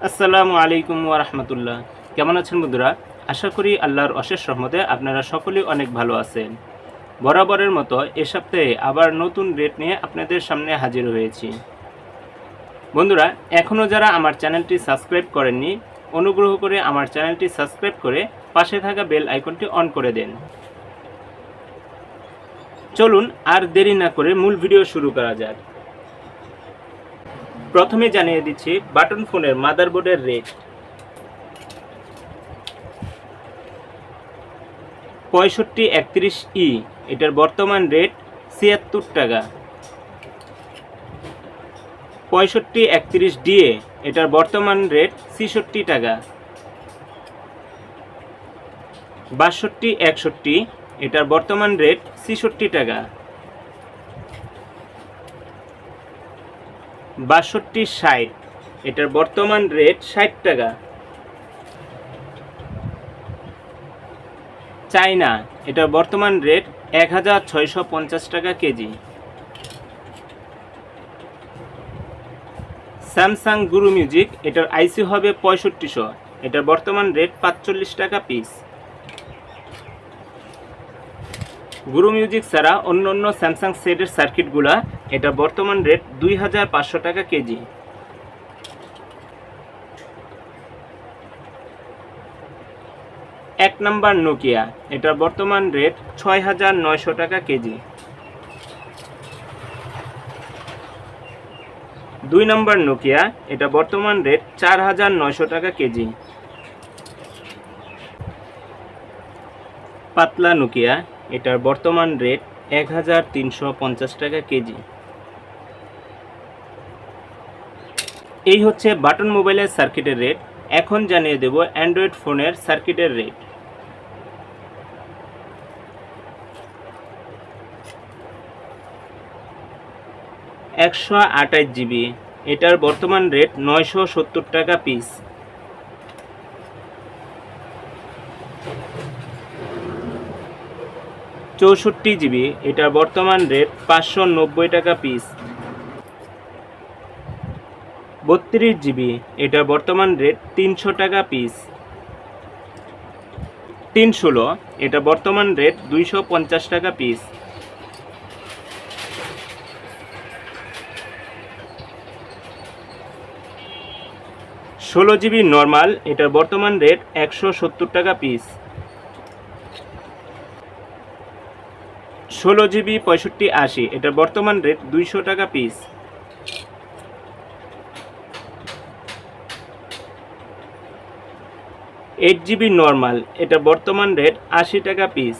আসসালামু আলাইকুম ওয়া রাহমাতুল্লাহ। কেমন আছেন বন্ধুরা? আশা করি আল্লাহর অশেষ রহমতে আপনারা সকলেই অনেক ভালো আছেন। বরাবরের মতো এ সপ্তাহে আবার নতুন রেট নিয়ে আপনাদের সামনে হাজির হয়েছি। বন্ধুরা, এখনও যারা আমার চ্যানেলটি সাবস্ক্রাইব করেননি, অনুগ্রহ করে আমার চ্যানেলটি সাবস্ক্রাইব করে পাশে থাকা বেল আইকনটি অন করে দেন। চলুন আর দেরি না করে মূল ভিডিও শুরু করা যাক। প্রথমে জানিয়ে দিচ্ছি বাটন ফোনের মাদারবোর্ডের রেট। 6531E এটার বর্তমান রেট ৭৬ টাকা। 6531DA এটার বর্তমান রেট ৬৬ টাকা। ৬২61 এটার বর্তমান রেট ৬৬ টাকা। ৬২৬০ এটার বর্তমান রেট ৬০ টাকা। চায়না এটার বর্তমান রেট ১৬৫০ টাকা কেজি। স্যামসাং গুরু মিউজিক এটার আইসি হবে ৬৫০০, এটার বর্তমান রেট ৪৫ টাকা পিস। গুরু মিউজিক ছাড়া অন্য অন্য স্যামসাং সেটের সার্কিটগুলা এটার বর্তমান রেট ২৫০০ টাকা কেজি। এক নাম্বার নোকিয়া এটার বর্তমান রেট ৬৯০০ টাকা কেজি। ২ নম্বর নোকিয়া এটা বর্তমান রেট ৪৯০০ টাকা কেজি। পাতলা নোকিয়া এটার বর্তমান রেট ১৩৫০ টাকা কেজি। এই হচ্ছে বাটন মোবাইলের সার্কিটের রেট। এখন জানিয়ে দেব অ্যান্ড্রয়েড ফোনের সার্কিটের রেট। $128GB এটার বর্তমান রেট ৯৭০ টাকা পিস। $64GB এটার বর্তমান রেট ৫৯০ টাকা পিস। ৩২GB এটার বর্তমান রেট ৩০০ টাকা পিস। ৩১৬ এটা বর্তমান রেট ২৫০ টাকা পিস। ১৬GB নর্মাল এটার বর্তমান রেট ১৭০ টাকা পিস। ১৬GB ৬৫৮০ এটার বর্তমান রেট ২০০ টাকা পিস। ৮GB নর্মাল এটা বর্তমান রেট ৮০ টাকা পিস।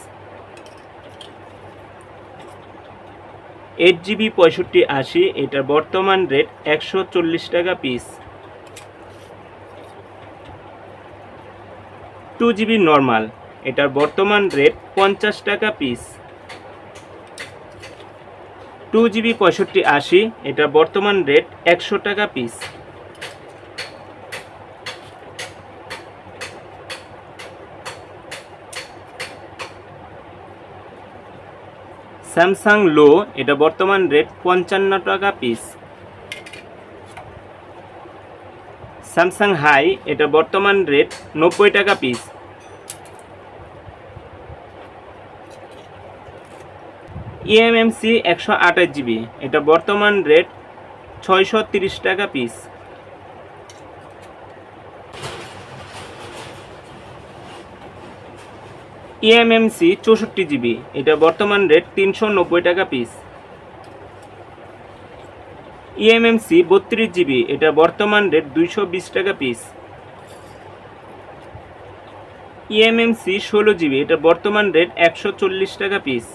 ৮GB ৬৫৮০ এটার বর্তমান রেট ১৪০ টাকা পিস। 2GB নর্মাল এটার বর্তমান রেট ৫০ টাকা পিস। 2GB ৬৫৮০ এটার বর্তমান রেট ১০০ টাকা পিস। স্যামসাং লো এটা বর্তমান রেট ৫৫ টাকা পিস। স্যামসাং হাই এটা বর্তমান রেট ৯০ টাকা পিস। ইএমএমসি ১২৮GB এটা বর্তমান রেট ৬৩০ টাকা পিস। ইএমএমসি ৬৪GB এটা বর্তমান রেট ৩৯০ টাকা পিস। ইএমএমসি ৩২GB এটা বর্তমান রেট ২২০ টাকা পিস। ইএমএমসি ১৬GB এটা বর্তমান রেট ১৪০ টাকা পিস।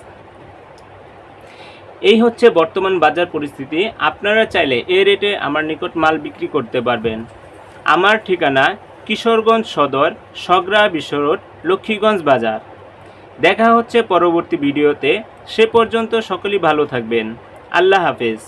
এই হচ্ছে বর্তমান বাজার পরিস্থিতি। আপনারা চাইলে এই রেটে আমার নিকট মাল বিক্রি করতে পারবেন। আমার ঠিকানা কিশোরগঞ্জ সদর, সগড়া বিশ্ব রোড, লক্ষ্মীগঞ্জ বাজার। দেখা হচ্ছে পরবর্তী ভিডিওতে। সে পর্যন্ত সকলেই ভালো থাকবেন। আল্লাহ হাফেজ।